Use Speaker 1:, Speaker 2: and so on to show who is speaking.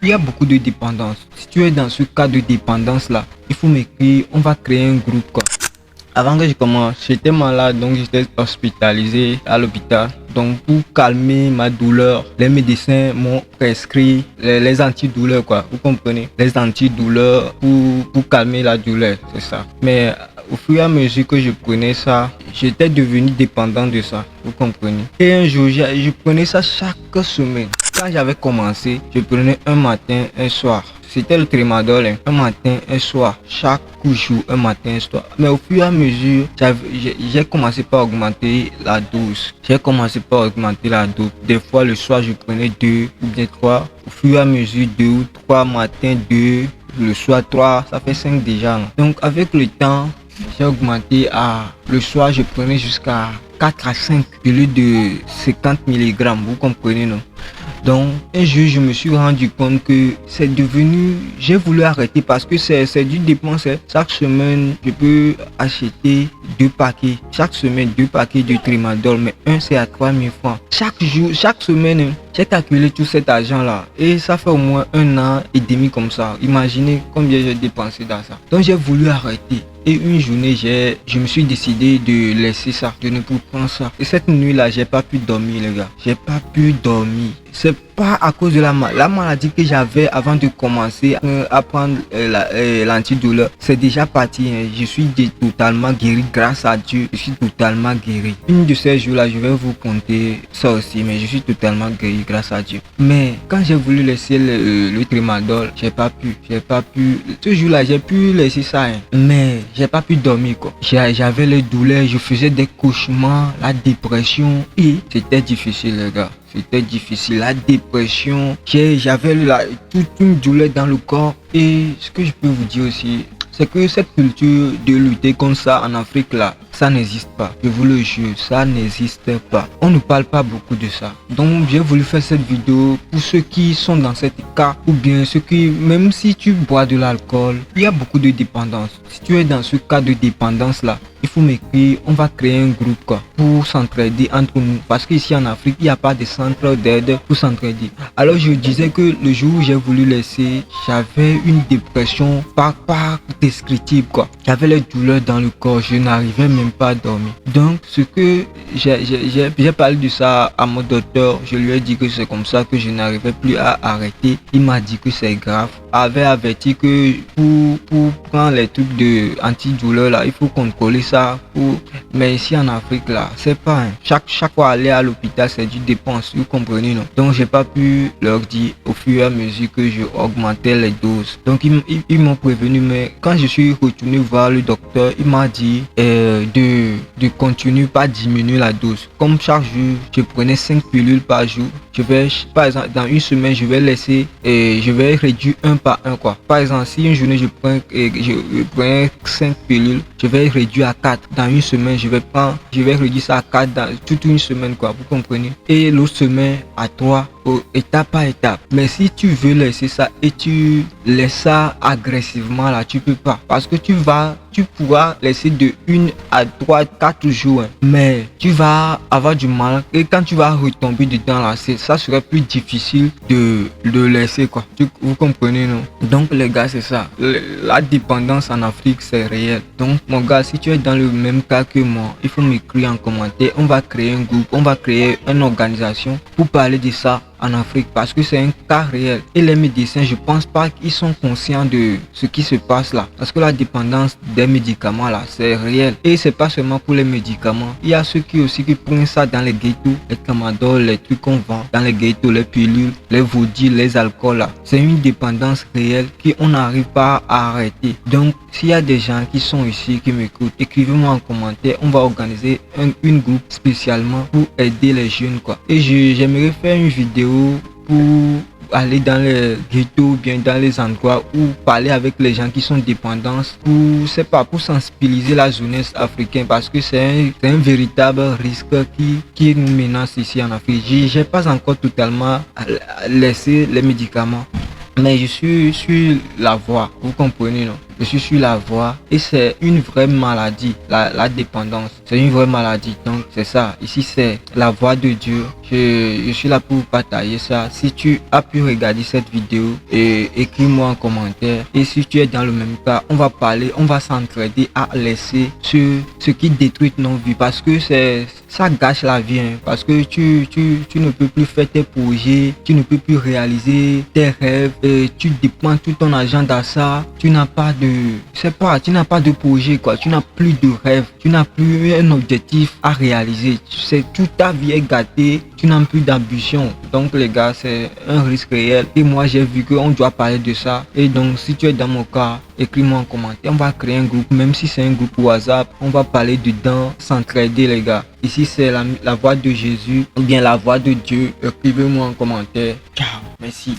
Speaker 1: Il y a beaucoup de dépendance. Si tu es dans ce cas de dépendance-là, il faut m'écrire, on va créer un groupe, quoi. Avant que je commence, j'étais malade, donc j'étais hospitalisé à l'hôpital. Donc pour calmer ma douleur, les médecins m'ont prescrit les antidouleurs, quoi. Vous comprenez? Les antidouleurs pour calmer la douleur, c'est ça. Mais au fur et à mesure que je prenais ça, j'étais devenu dépendant de ça. Vous comprenez? Et un jour, je prenais ça chaque semaine. Quand j'avais commencé, je prenais un matin, un soir. C'était le Tramadol, hein. Un matin, un soir, chaque jour, un matin, un soir. Mais au fur et à mesure, j'ai commencé par augmenter la dose. Des fois, le soir, je prenais 2 ou bien 3. Au fur et à mesure, 2 ou 3 matins, 2. Le soir, 3. Ça fait 5 déjà. Hein. Donc, avec le temps, j'ai augmenté à... Le soir, je prenais jusqu'à 4 à 5 pilules de 50 mg. Vous comprenez, non? Donc, un jour, je me suis rendu compte que c'est devenu... J'ai voulu arrêter parce que c'est du dépense. Chaque semaine, je peux acheter 2 paquets. Chaque semaine, 2 paquets de Tramadol. Mais un, c'est à 3000 francs. Chaque jour, chaque semaine, j'ai calculé tout cet argent-là. Et ça fait au moins 1 an et demi comme ça. Imaginez combien j'ai dépensé dans ça. Donc, j'ai voulu arrêter. Et une journée, je me suis décidé de laisser ça, de ne plus prendre ça. Et cette nuit-là, j'ai pas pu dormir, les gars. J'ai pas pu dormir. C'est pas à cause de la maladie que j'avais avant de commencer à prendre l'antidouleur. C'est déjà parti. Hein. Je suis totalement guéri grâce à Dieu. Je suis totalement guéri. Une de ces jours-là, je vais vous conter ça aussi. Mais je suis totalement guéri grâce à Dieu. Mais quand j'ai voulu laisser le Tramadol, j'ai pas pu. Ce jour-là, j'ai pu laisser ça. Hein. Mais j'ai pas pu dormir, quoi. J'avais les douleurs, je faisais des cauchemars, la dépression et c'était difficile, les gars. C'était difficile, la dépression. J'avais toute une douleur dans le corps. Et ce que je peux vous dire aussi, c'est que cette culture de lutter contre ça en Afrique là, ça n'existe pas. Je vous le jure, ça n'existe pas. On ne parle pas beaucoup de ça. Donc j'ai voulu faire cette vidéo pour ceux qui sont dans cet cas ou bien ceux qui, même si tu bois de l'alcool, il y a beaucoup de dépendance. Si tu es dans ce cas de dépendance là, il faut m'écrire, on va créer un groupe, quoi, pour s'entraider entre nous. Parce qu'ici en Afrique, il n'y a pas de centre d'aide pour s'entraider. Alors je disais que le jour où j'ai voulu laisser, j'avais une dépression pas descriptible, quoi. J'avais les douleurs dans le corps, je n'arrivais même pas à dormir. Donc ce que j'ai parlé de ça à mon docteur, je lui ai dit que c'est comme ça que je n'arrivais plus à arrêter. Il m'a dit que c'est grave. Avait averti que pour prendre les trucs de antidouleur là, il faut contrôler ça. Mais ici en Afrique là, c'est pas. Hein. Chaque fois aller à l'hôpital, c'est du dépense, vous comprenez, non? Donc j'ai pas pu leur dire au fur et à mesure que je augmentais les doses. Donc ils m'ont prévenu, mais quand je suis retourné voir le docteur, il m'a dit de continuer, pas diminuer la dose. Comme chaque jour, je prenais 5 pilules par jour. Je vais, par exemple, dans une semaine, je vais laisser et je vais réduire un par un, quoi. Par exemple, si une journée je prends 5 pilules, je vais réduire à 4. Dans une semaine, je vais réduire ça à 4 dans toute une semaine, quoi. Vous comprenez? Et l'autre semaine à 3, étape par étape. Mais si tu veux laisser ça et tu laisses ça agressivement là, tu peux pas. Parce que tu pourras laisser de 1 à 3, 4 jours. Hein. Mais tu vas avoir du mal. Et quand tu vas retomber dedans là, ça serait plus difficile de le laisser, quoi. Vous comprenez, non? Donc les gars, c'est ça. La dépendance en Afrique, c'est réel. Donc mon gars, si tu es dans le même cas que moi, il faut m'écrire en commentaire. On va créer un groupe, on va créer une organisation pour parler de ça en Afrique parce que c'est un cas réel et les médecins, je pense pas qu'ils sont conscients de ce qui se passe là, parce que la dépendance des médicaments là, c'est réel et c'est pas seulement pour les médicaments. Il y a ceux qui prennent ça dans les ghettos, les Tramadol, les trucs qu'on vend dans les ghettos, les pilules, les vodis, les alcools là. C'est une dépendance réelle qu'on n'arrive pas à arrêter. Donc s'il y a des gens qui sont ici qui m'écoutent, écrivez-moi en commentaire, on va organiser une groupe spécialement pour aider les jeunes, quoi. Et j'aimerais faire une vidéo pour aller dans les ghettos, bien dans les endroits où parler avec les gens qui sont dépendants pour sensibiliser la jeunesse africaine parce que c'est un véritable risque qui nous menace ici en Afrique. J'ai pas encore totalement laissé les médicaments. Mais je suis sur la voie, vous comprenez, non? je suis sur la voie et c'est une vraie maladie, la dépendance. C'est une vraie maladie. Donc c'est ça. Ici c'est la voix de Dieu. Je suis là pour partager ça. Si tu as pu regarder cette vidéo, écris-moi en commentaire. Et si tu es dans le même cas, on va parler, on va s'entraider à laisser ce qui détruit nos vies. Parce que ça gâche la vie. Parce que tu ne peux plus faire tes projets, tu ne peux plus réaliser tes rêves. Tu dépenses tout ton argent dans ça. Tu n'as pas tu n'as pas de projet, quoi. Tu n'as plus de rêve. Tu n'as plus un objectif à réaliser. Toute ta vie est gâtée. Tu n'as plus d'ambition. Donc les gars, c'est un risque réel. Et moi j'ai vu qu'on doit parler de ça. Et donc si tu es dans mon cas, écris-moi en commentaire. On va créer un groupe, même si c'est un groupe WhatsApp. On va parler dedans, s'entraider les gars. Ici c'est la voix de Jésus ou bien la voix de Dieu. Écrivez-moi en commentaire. Ciao, merci.